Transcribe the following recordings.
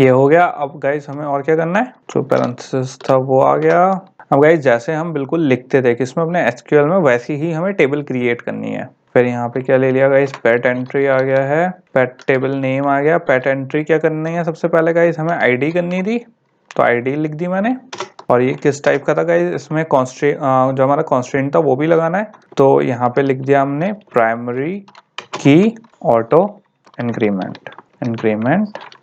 ये हो गया। अब गाइस हमें और क्या करना है, जो पैरेंथेसिस था वो आ गया। अब गाइस जैसे हम बिल्कुल लिखते थे किसमें, अपने एसक्यूएल में, वैसी ही हमें टेबल क्रिएट करनी है। फिर यहाँ पे क्या ले लिया गाइस, पेट एंट्री आ गया है, पेट टेबल नेम आ गया। पेट एंट्री क्या करनी है, सबसे पहले गाइस हमें आईडी करनी थी, तो आईडी लिख दी मैंने। और ये किस टाइप का था गाइस, इसमें कॉन्स्ट्रेंट जो हमारा कॉन्स्ट्रेंट था वो भी लगाना है, तो यहाँ पे लिख दिया हमने प्राइमरी की ऑटो इंक्रीमेंट।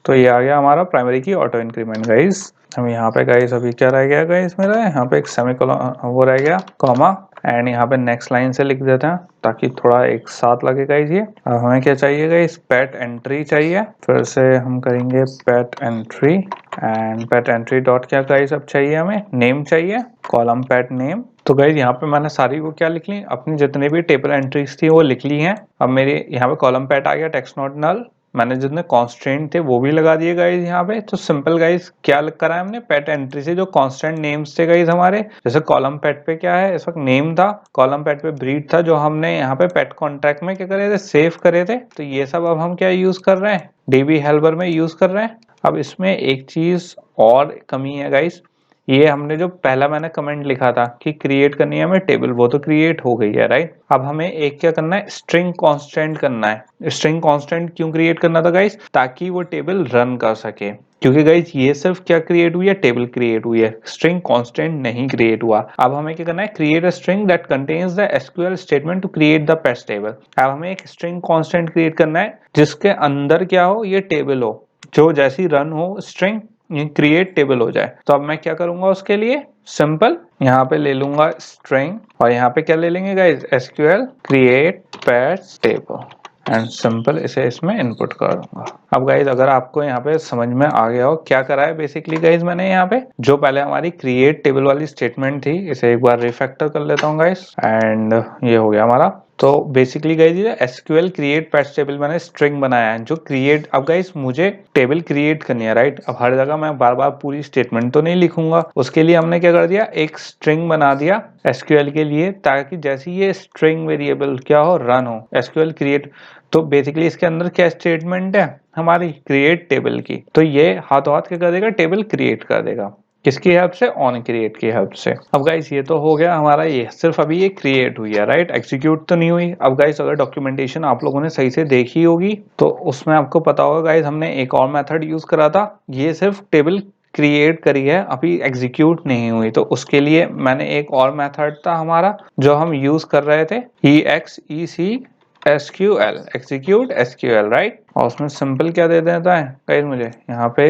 तो ये आ गया हमारा प्राइमरी की ऑटो इंक्रीमेंट गाइस। हम यहाँ पे गाइस अभी क्या रह गया गाइस मेरा, यहाँ पे एक सेमीकोलन वो रह गया, कॉमा, एंड यहाँ पे नेक्स्ट लाइन से लिख देते हैं ताकि थोड़ा एक साथ लगे गाइस। ये अब हमें क्या चाहिए गाइस, पेट एंट्री चाहिए। फिर से हम करेंगे pet entry, and pet entry dot क्या गाइस अब चाहिए हमें, नेम चाहिए, कॉलम पेट नेम। तो गाइस यहाँ पे मैंने सारी वो क्या लिख ली, अपनी जितने भी टेबल एंट्रीज थी वो लिख ली हैं। अब मेरे यहाँ पे कॉलम पेट आ गया, टेक्स्ट नॉट नल, मैंने जितने कॉन्स्टेंट थे वो भी लगा दिए गाइस यहाँ पे। तो सिंपल गाइस क्या करा है हमने, पेट एंट्री से जो कॉन्स्टेंट नेम्स थे गाइस हमारे, जैसे कॉलम पेट पे क्या है इस वक्त नेम था, कॉलम पेट पे ब्रीड था, जो हमने यहाँ पे पेट कॉन्ट्रैक्ट में क्या करे थे, सेव करे थे। तो ये सब अब हम क्या यूज कर रहे हैं, डीबी हेल्पर में यूज कर रहे हैं। अब इसमें एक चीज और कमी है गाइस, ये हमने जो पहला मैंने कमेंट लिखा था कि क्रिएट करनी है हमें टेबल, वो तो क्रिएट हो गई है राइट। अब हमें एक क्या करना है, स्ट्रिंग कांस्टेंट करना है। स्ट्रिंग कांस्टेंट क्यों क्रिएट करना था गाइस, ताकि वो टेबल रन कर सके। क्योंकि गाइस ये सिर्फ क्या क्रिएट हुई है, टेबल क्रिएट हुई है, स्ट्रिंग कांस्टेंट नहीं क्रिएट हुआ। अब हमें क्या करना है, create a string that contains the SQL statement to create the pets table. अब हमें एक स्ट्रिंग कांस्टेंट क्रिएट करना है जिसके अंदर क्या हो, ये टेबल हो, जो जैसी रन हो स्ट्रिंग ये क्रिएट टेबल हो जाए। तो अब मैं क्या करूंगा उसके लिए, सिंपल यहाँ पे ले लूंगा स्ट्रिंग, और यहाँ पे क्या ले लेंगे guys, SQL create pets table, and simple इसे इसमें इनपुट कर दूंगा। अब गाइज अगर आपको यहाँ पे समझ में आ गया हो क्या करा है बेसिकली गाइज, मैंने यहाँ पे जो पहले हमारी क्रिएट टेबल वाली स्टेटमेंट थी, इसे एक बार रिफैक्टर कर लेता हूँ गाइज, एंड ये हो गया हमारा। तो बेसिकली गाइज ये एसक्यूएल क्रिएट पेट्स टेबल मैंने स्ट्रिंग बनाया है जो क्रिएट। अब गाइज मुझे टेबल क्रिएट करनी है राइट। अब हर जगह मैं बार बार पूरी स्टेटमेंट तो नहीं लिखूंगा, उसके लिए हमने क्या कर दिया, एक स्ट्रिंग बना दिया एसक्यूएल के लिए, ताकि जैसे ये स्ट्रिंग वेरिएबल क्या हो, रन हो, एसक्यूएल क्रिएट। तो बेसिकली इसके अंदर क्या स्टेटमेंट है हमारी, क्रिएट टेबल की। तो ये हाथों हाथ क्या कर देगा, टेबल क्रिएट कर देगा, किसकी हेल्प से, ऑन क्रिएट की हेल्प से। अब गाइस ये तो हो गया हमारा, ये सिर्फ अभी ये क्रिएट हुई है राइट, एग्जीक्यूट तो नहीं हुई। अब गाइस अगर डॉक्यूमेंटेशन आप लोगों ने सही से देखी होगी तो उसमें आपको पता होगा गाइस हमने एक और मेथड यूज करा था, ये सिर्फ टेबल क्रिएट करी है, अभी एग्जीक्यूट नहीं हुई। तो उसके लिए मैंने एक और मेथड था हमारा जो हम यूज कर रहे थे, EXEC SQL, execute SQL right. और उसमें सिंपल क्या दे देता है गाइस, मुझे यहाँ पे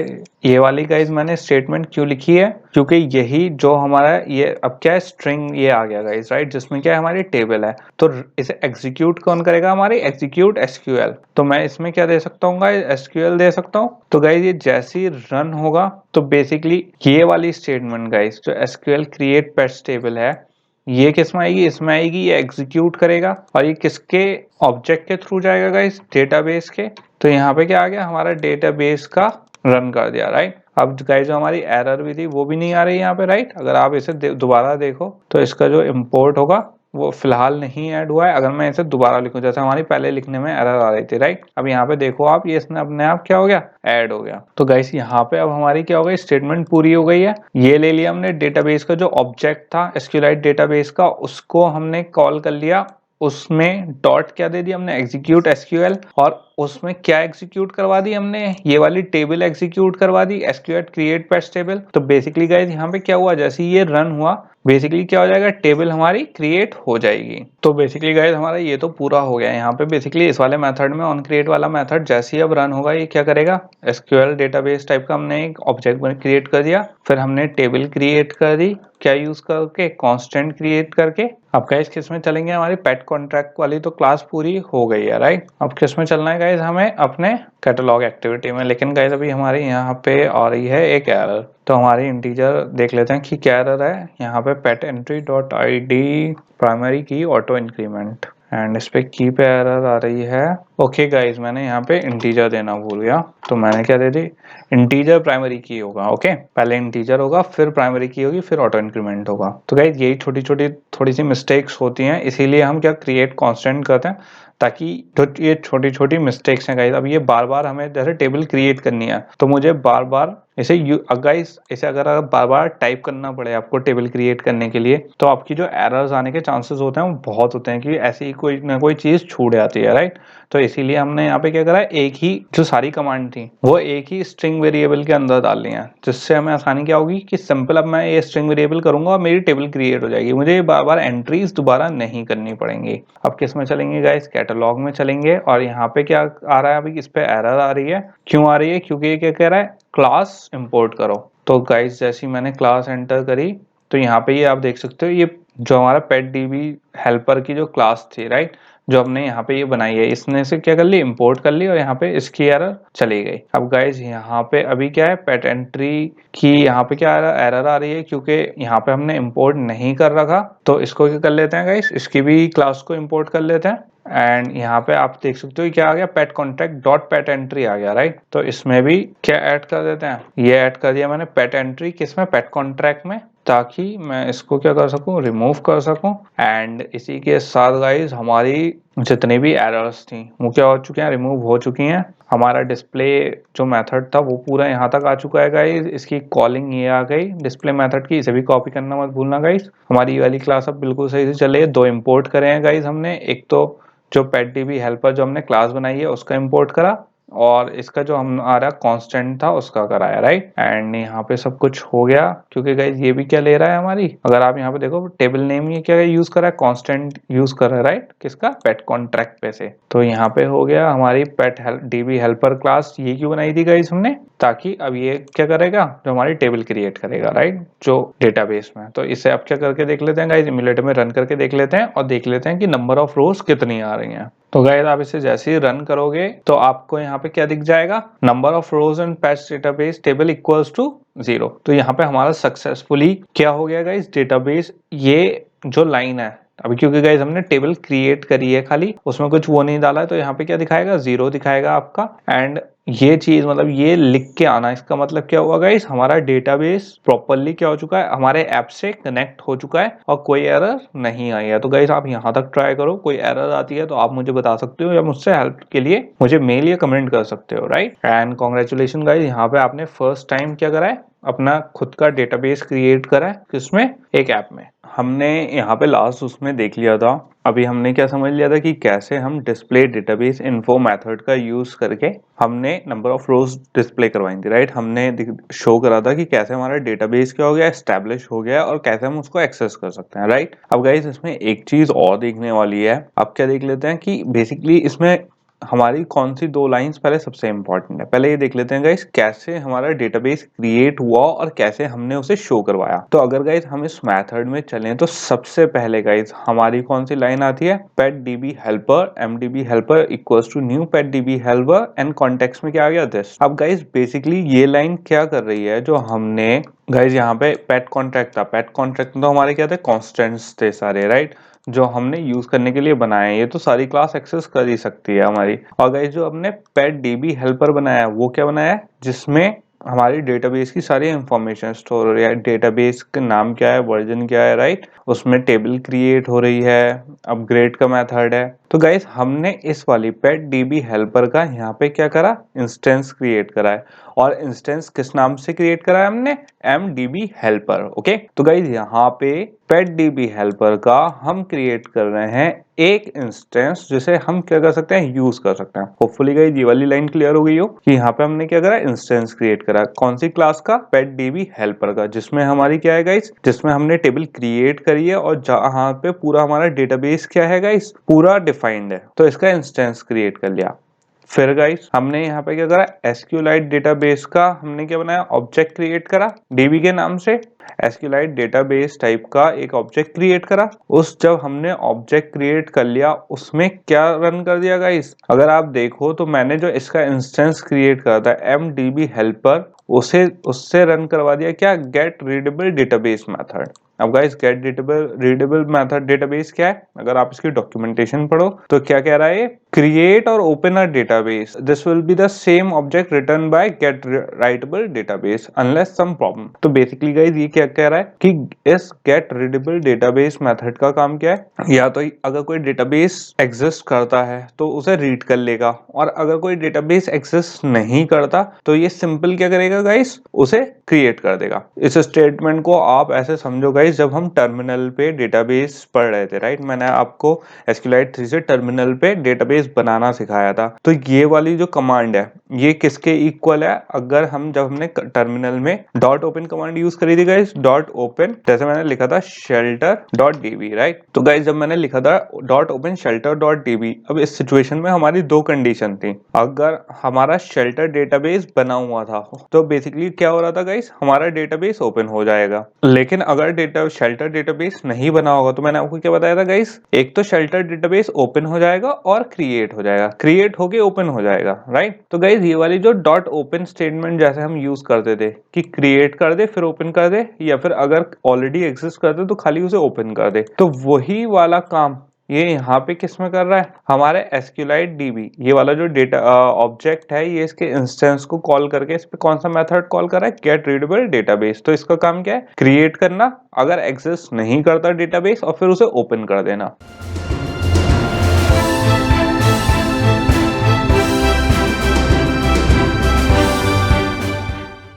ये वाली गाइस मैंने स्टेटमेंट क्यों लिखी है, क्योंकि यही जो हमारा ये अब क्या है, स्ट्रिंग ये आ गया गाइस राइट, जिसमें क्या है हमारी टेबल है। तो इसे एग्जीक्यूट कौन करेगा, हमारी एग्जीक्यूट SQL। तो मैं इसमें क्या दे सकता हूँ गाइस, SQL दे सकता हूँ। तो गाइस ये जैसे ही रन होगा तो बेसिकली ये वाली स्टेटमेंट गाइस जो SQL क्रिएट पेट्स टेबल है, ये किस में आएगी, इसमें आएगी, ये एग्जीक्यूट करेगा। और ये किसके ऑब्जेक्ट के थ्रू जाएगा गाइस, डेटाबेस के। तो यहाँ पे क्या आ गया, हमारा डेटाबेस का रन कर दिया राइट। अब गाइस जो हमारी एरर भी थी वो भी नहीं आ रही यहाँ पे राइट। अगर आप इसे दोबारा देखो तो इसका जो इम्पोर्ट होगा वो फिलहाल नहीं ऐड हुआ है। अगर मैं इसे दोबारा लिखूं, जैसे हमारी पहले लिखने में एरर आ रही थी राइट, अब यहाँ पे देखो आप, ये इसने अपने आप क्या हो गया, ऐड हो गया। तो गाइस यहाँ पे अब हमारी क्या हो गई, स्टेटमेंट पूरी हो गई है। ये ले लिया हमने डेटाबेस का जो ऑब्जेक्ट था SQLite डेटाबेस का, उसको हमने कॉल कर लिया, उसमें डॉट क्या दे दिया हमने, एग्जीक्यूट SQL। और उसमें क्या एग्जीक्यूट करवा दी हमने, ये वाली टेबल एग्जीक्यूट करवा दी, SQL क्रिएट पेट्स टेबल। तो बेसिकली गाइस यहाँ पे क्या हुआ, जैसे ये रन हुआ बेसिकली क्या हो जाएगा, टेबल हमारी क्रिएट हो जाएगी। तो बेसिकली गाइस हमारा ये तो पूरा हो गया। यहाँ पे बेसिकली इस वाले मेथड में ऑन क्रिएट वाला मेथड जैसे ही अब रन होगा ये क्या करेगा, SQL डेटाबेस टाइप का हमने एक ऑब्जेक्ट क्रिएट कर दिया, फिर हमने टेबल क्रिएट कर दी, क्या यूज करके, कांस्टेंट क्रिएट करके। अब गाइस किस में चलेंगे, हमारी पेट कॉन्ट्रैक्ट वाली तो क्लास पूरी हो गई है राइट। अब किस में चलना है गाइस, हमें अपने कैटलॉग एक्टिविटी में। लेकिन गाइस अभी हमारे यहाँ पे आ रही है एक एरर, तो हमारी इंटीजर देख लेते हैं कि क्या एरर है। यहाँ पे पेट एंट्री डॉट ID प्राइमरी की ऑटो इंक्रीमेंट, एंड इस पे की पे एरर आ रही है। ओके गाइज, मैंने यहाँ पे इंटीजर देना भूल गया, तो मैंने क्या दे दी, इंटीजर प्राइमरी की होगा। ओके, पहले इंटीजर होगा, फिर प्राइमरी की होगी, फिर ऑटो इंक्रीमेंट होगा। तो गाइज यही छोटी छोटी थोड़ी सी मिस्टेक्स होती हैं, इसीलिए हम क्या क्रिएट कांस्टेंट करते हैं, ताकि जो ये छोटी छोटी मिस्टेक्स हैं गाइज, अब ये बार बार हमें जैसे टेबल क्रिएट करनी है तो मुझे बार बार इसे गाइस इसे अगर आप बार बार टाइप करना पड़े आपको टेबल क्रिएट करने के लिए, तो आपकी जो एरर्स आने के चांसेस होते हैं वो बहुत होते हैं कि ऐसी ही कोई ना कोई चीज छूट जाती है, राइट। तो इसीलिए हमने यहाँ पे क्या करा है, एक ही जो सारी कमांड थी वो एक ही स्ट्रिंग वेरिएबल के अंदर डाल ली है, जिससे हमें आसानी क्या होगी कि सिंपल अब मैं ये स्ट्रिंग वेरिएबल करूंगा और मेरी टेबल क्रिएट हो जाएगी, मुझे बार बार एंट्रीज दोबारा नहीं करनी पड़ेंगी। अब किस में चलेंगे गाइस, कैटलॉग में चलेंगे, और यहाँ पे क्या आ रहा है, अभी इस पे एरर आ रही है। क्यों आ रही है, क्योंकि ये क्या कह रहा है, क्लास इंपोर्ट करो। तो गाइस जैसे ही मैंने क्लास एंटर करी, तो यहाँ पे ये आप देख सकते हो, ये जो हमारा पेट डीबी हेल्पर की जो क्लास थी, राइट, जो हमने यहाँ पे ये बनाई है, इसने से क्या कर ली, इंपोर्ट कर ली, और यहाँ पे इसकी एरर चली गई। अब गाइस यहाँ पे अभी क्या है, पेट एंट्री की यहाँ पे क्या एरर आ रही है, क्योंकि यहाँ पे हमने इंपोर्ट नहीं कर रखा। तो इसको क्या कर लेते हैं गाइस, इसकी भी क्लास को इंपोर्ट कर लेते हैं। एंड यहाँ पे आप देख सकते हो क्या आ गया, पेट कॉन्ट्रैक्ट डॉट पेट एंट्री आ गया, राइट। तो इसमें भी क्या ऐड कर देते हैं, ये ऐड कर दिया मैंने पेट एंट्री किसमें, पेट कॉन्ट्रैक्ट में, ताकि मैं इसको क्या कर सकूं, रिमूव कर सकूं। एंड इसी के साथ गाइस हमारी जितनी भी एरर्स थी वो क्या हो चुके हैं, रिमूव हो चुकी हैं। हमारा डिस्प्ले जो मेथड था वो पूरा यहाँ तक आ चुका है गाइस, इसकी कॉलिंग ये आ गई डिस्प्ले मेथड की, इसे भी कॉपी करना मत भूलना गाइस। हमारी ये वाली क्लास अब बिल्कुल सही से चले, दो इंपोर्ट करे हैं गाइस हमने, एक तो जो पेट डीबी हेल्पर जो हमने क्लास बनाई है उसका इंपोर्ट करा, और इसका जो हम आ रहा कांस्टेंट था उसका कराया, राइट। एंड यहाँ पे सब कुछ हो गया, क्योंकि गाइस ये भी क्या ले रहा है हमारी, अगर आप यहाँ पे देखो टेबल नेम ये क्या यूज कर रहा है, कांस्टेंट यूज कर रहा है, राइट, किसका, पेट कॉन्ट्रैक्ट पे से। तो यहाँ पे हो गया हमारी पेट डीबी हेल्पर क्लास, ये क्यों बनाई थी गाइस हमने, ताकि अब ये क्या करेगा, जो हमारी टेबल क्रिएट करेगा, राइट, जो डेटाबेस में। तो इसे अब क्या करके देख लेते हैं गाइस, इम्यूलेटर में रन करके देख लेते हैं, और देख लेते हैं कि नंबर ऑफ रोज कितनी आ रही हैं। तो गाइस आप इसे जैसे ही रन करोगे तो आपको यहाँ पे क्या दिख जाएगा, number of rows in patch database table equals to 0। तो यहाँ पे हमारा सक्सेसफुली क्या हो गया गाइस, डेटाबेस ये जो लाइन है, अभी क्योंकि गाइस हमने टेबल क्रिएट करी है खाली, उसमें कुछ वो नहीं डाला है, तो यहाँ पे क्या दिखाएगा, 0 दिखाएगा आपका। एंड ये चीज मतलब ये लिख के आना, इसका मतलब क्या हुआ गाइस, हमारा डेटाबेस प्रॉपरली क्या हो चुका है, हमारे ऐप से कनेक्ट हो चुका है और कोई एरर नहीं आई है। तो गाइस आप यहाँ तक ट्राई करो, कोई एरर आती है तो आप मुझे बता सकते हो, या मुझसे हेल्प के लिए मुझे मेल या कमेंट कर सकते हो, राइट। एंड कॉन्ग्रेचुलेशन गाइस, यहाँ पे आपने फर्स्ट टाइम क्या करा है, अपना खुद का डेटाबेस क्रिएट करा है, किसमें, एक ऐप में। हमने यहाँ पे लास्ट उसमें देख लिया था, अभी हमने क्या समझ लिया था कि कैसे हम डिस्प्ले डेटाबेस इन्फो मेथड का यूज करके हमने नंबर ऑफ रोज डिस्प्ले करवाई थी, राइट। हमने शो करा था कि कैसे हमारा डेटाबेस क्या हो गया, एस्टेब्लिश हो गया, और कैसे हम उसको एक्सेस कर सकते हैं, राइट। अब गाइस इसमें एक चीज और देखने वाली है, अब क्या देख लेते हैं कि बेसिकली इसमें हमारी कौन सी दो लाइंस पहले सबसे इंपॉर्टेंट है, पहले ये देख लेते हैं गाइस कैसे हमारा डेटाबेस क्रिएट हुआ और कैसे हमने उसे शो करवाया। तो अगर गाइस हम इस मेथड में चलें तो सबसे पहले गाइस हमारी कौन सी लाइन आती है, pet DB helper MDB helper equals to new pet DB helper and context में क्या आ गया, दिस। अब गाइस बेसिकली ये लाइन क्या कर रही है, जो हमने गाइस यहाँ पे पेट कॉन्ट्रैक्ट था, पेट कॉन्ट्रैक्ट में तो हमारे क्या थे, कॉन्स्टेंट्स थे सारे, राइट, जो हमने यूज करने के लिए बनाए, ये तो सारी क्लास एक्सेस कर ही सकती है हमारी। और गाइस जो हमने पेट डीबी हेल्पर बनाया है वो क्या बनाया है, जिसमें हमारी डेटाबेस की सारी इंफॉर्मेशन स्टोर हो रही है, डेटाबेस का नाम क्या है, वर्जन क्या है, राइट, उसमें टेबल क्रिएट हो रही है, अपग्रेड का मेथड है। तो गाइस हमने इस वाली पेट डीबी हेल्पर का यहाँ पे क्या करा, इंस्टेंस क्रिएट करा है, और इंस्टेंस किस नाम से क्रिएट करा है हमने, एमडीबी हेल्पर। ओके, तो गाइस यहाँ पे पेट डीबी हेल्पर का हम क्रिएट कर रहे हैं एक इंस्टेंस, जिसे हम क्या कर सकते हैं, यूज कर सकते हैं। होपफुली गाइस ये वाली लाइन क्लियर हो गई हो कि यहाँ पे हमने क्या करा, इंस्टेंस क्रिएट करा, कौन सी क्लास का, पेट डीबी हेल्पर का, जिसमें हमारी क्या है गाइस, जिसमें हमने टेबल क्रिएट करी है, और जहाँ पे पूरा हमारा डेटाबेस क्या है गाइस, पूरा डिफाइंड है, तो इसका इंस्टेंस क्रिएट कर लिया। फिर गाइस हमने यहाँ पे क्या करा, एसक्यूएलाइट डेटाबेस का हमने क्या बनाया, ऑब्जेक्ट क्रिएट करा डीबी के नाम से, एसक्यूएलाइट डेटाबेस टाइप का एक ऑब्जेक्ट क्रिएट करा। उस जब हमने ऑब्जेक्ट क्रिएट कर लिया उसमें क्या रन कर दिया गाइस, अगर आप देखो तो मैंने जो इसका इंस्टेंस क्रिएट करा था एमडीबी हेल्पर, उसे उससे रन करवा दिया क्या, गेट रीडेबल डेटाबेस मेथड। अब guys get readable method database क्या है, अगर आप इसकी डॉक्यूमेंटेशन पढ़ो तो क्या कह रहा है, क्रिएट और open a database, this will be the same object return by get writable database unless some problem. तो बेसिकली गाइस ये क्या कह रहा है कि इस गेट रीडेबल डेटाबेस मेथड का काम क्या है, या तो अगर कोई डेटाबेस एग्जिस्ट करता है तो उसे रीड कर लेगा, और अगर कोई डेटाबेस एग्जिस्ट नहीं करता तो ये सिंपल क्या करेगा गाइस, उसे क्रिएट कर देगा। इस स्टेटमेंट को आप ऐसे समझो गाइस, जब हम टर्मिनल पे डेटाबेस पढ़ रहे थे, राइट, मैंने आपको SQLite 3 से टर्मिनल पे डेटाबेस बनाना सिखाया था। तो ये वाली जो कमांड है ये किसके इक्वल है, अगर हम जब हमने टर्मिनल में डॉट ओपन कमांड यूज करी थी गाइस, डॉट ओपन, जैसे मैंने लिखा था shelter डॉट db, राइट। तो गाइस जब मैंने लिखा था dot open shelter dot db, अब इस सिचुएशन में हमारी दो कंडीशन थी। अगर हमारा शेल्टर डेटाबेस बना हुआ था तो बेसिकली क्या हो रहा था गाइस, हमारा डेटाबेस ओपन हो जाएगा। लेकिन अगर शेल्टर डेटाबेस नहीं बना होगा तो मैंने आपको क्या बताया था गाइस, एक तो शेल्टर डेटाबेस ओपन हो जाएगा और क्रिएट हो जाएगा, क्रिएट होके ओपन हो जाएगा, राइट। तो गाइस ये वाली जो डॉट ओपन स्टेटमेंट जैसे हम यूज करते थे कि क्रिएट कर दे फिर ओपन कर दे, या फिर अगर ऑलरेडी एग्जिस्ट करते तो खाली उसे ओपन कर दे, तो वही वाला काम ये यहाँ पे किस में कर रहा है, हमारे SQLite DB, ये वाला जो डेटा ऑब्जेक्ट है ये इसके इंस्टेंस को कॉल करके इस पे कौन सा मेथड कॉल कर रहा है, गेट रीडेबल डेटाबेस। तो इसका काम क्या है, क्रिएट करना, अगर एग्जिस्ट नहीं करता डेटाबेस, और फिर उसे ओपन कर देना।